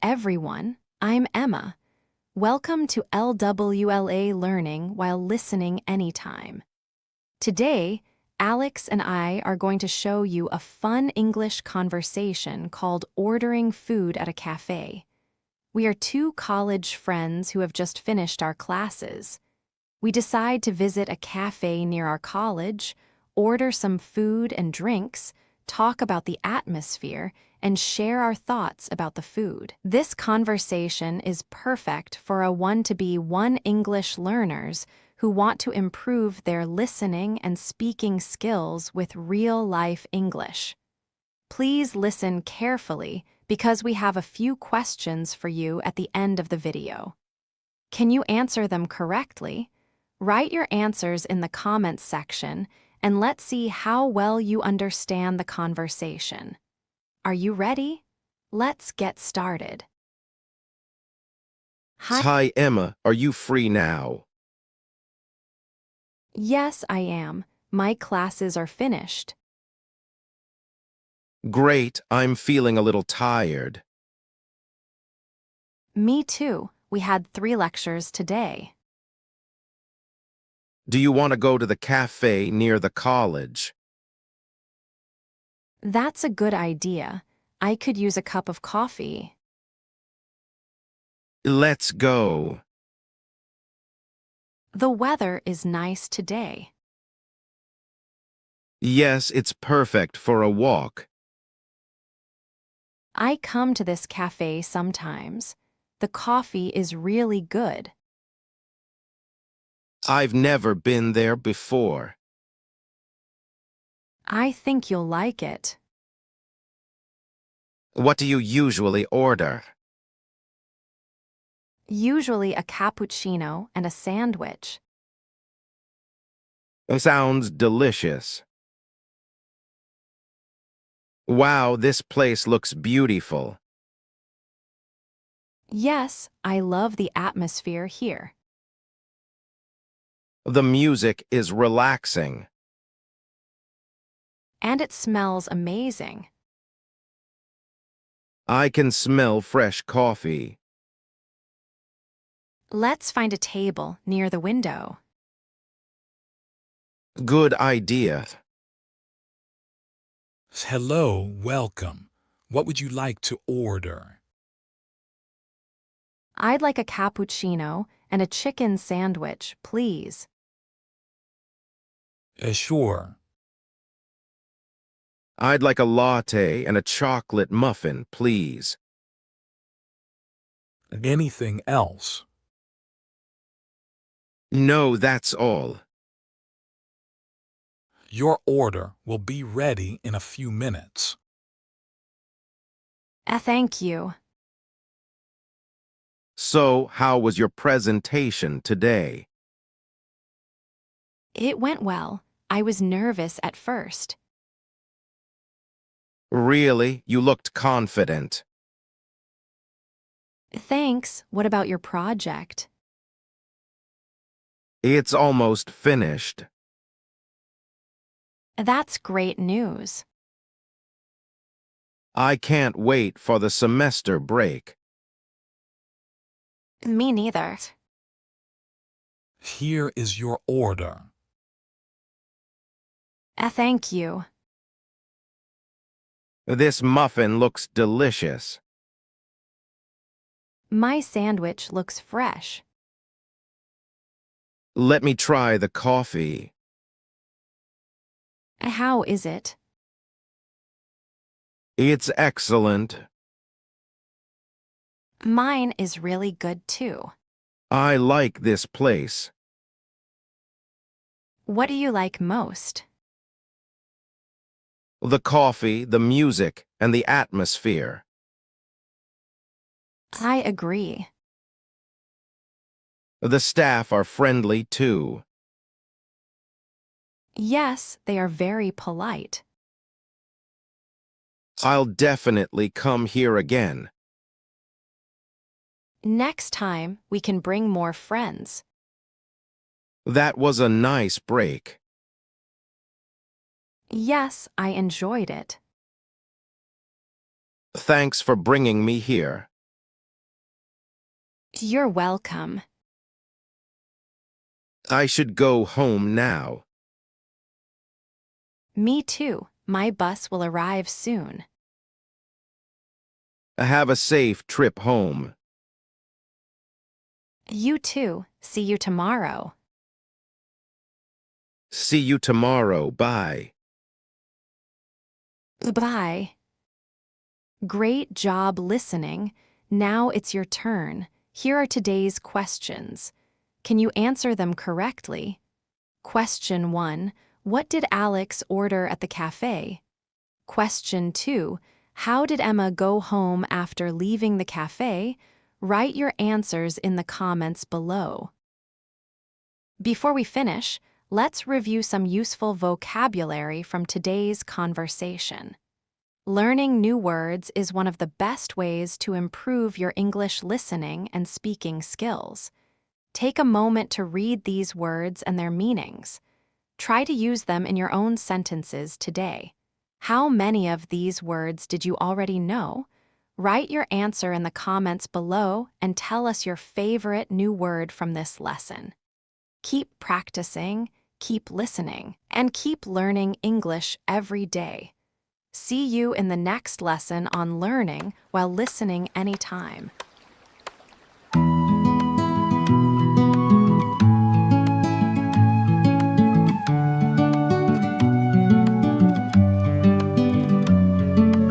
everyone, I'm Emma. Welcome to LWLA Learning while listening anytime. Today, Alex and I are going to show you a fun English conversation called Ordering Food at a Cafe. We are two college friends who have just finished our classes. We decide to visit a cafe near our college, order some food and drinks, talk about the atmosphere, and share our thoughts about the food. This conversation is perfect for a one-to-be-one English learners who want to improve their listening and speaking skills with real-life English. Please listen carefully because we have a few questions for you at the end of the video. Can you answer them correctly? Write your answers in the comments section and let's see how well you understand the conversation. Are you ready? Let's get started. Hi, Emma. Are you free now? Yes, I am. My classes are finished. Great. I'm feeling a little tired. Me too. We had 3 lectures today. Do you want to go to the cafe near the college? That's a good idea. I could use a cup of coffee. Let's go. The weather is nice today. Yes, it's perfect for a walk. I come to this cafe sometimes. The coffee is really good. I've never been there before. I think you'll like it. What do you usually order? Usually a cappuccino and a sandwich. Sounds delicious. Wow, this place looks beautiful. Yes, I love the atmosphere here. The music is relaxing. And it smells amazing. I can smell fresh coffee. Let's find a table near the window. Good idea. Hello, welcome. What would you like to order? I'd like a cappuccino and a chicken sandwich, please. Sure. I'd like a latte and a chocolate muffin, please. Anything else? No, that's all. Your order will be ready in a few minutes. Thank you. So, how was your presentation today? It went well. I was nervous at first. Really? You looked confident. Thanks. What about your project? It's almost finished. That's great news. I can't wait for the semester break. Me neither. Here is your order. Thank you. This muffin looks delicious. My sandwich looks fresh. Let me try the coffee. How is it? It's excellent. Mine is really good too. I like this place. What do you like most? The coffee, the music, and the atmosphere. I agree. The staff are friendly too. Yes, they are very polite. I'll definitely come here again. Next time, we can bring more friends. That was a nice break. Yes, I enjoyed it. Thanks for bringing me here. You're welcome. I should go home now. Me too. My bus will arrive soon. Have a safe trip home. You too. See you tomorrow. See you tomorrow. Bye. Bye. Great job listening. Now it's your turn. Here are today's questions. Can you answer them correctly? Question 1. What did Alex order at the cafe? Question 2. How did Emma go home after leaving the cafe? Write your answers in the comments below. Before we finish, let's review some useful vocabulary from today's conversation. Learning new words is one of the best ways to improve your English listening and speaking skills. Take a moment to read these words and their meanings. Try to use them in your own sentences today. How many of these words did you already know? Write your answer in the comments below and tell us your favorite new word from this lesson. Keep practicing, keep listening, and keep learning English every day. See you in the next lesson on learning while listening anytime.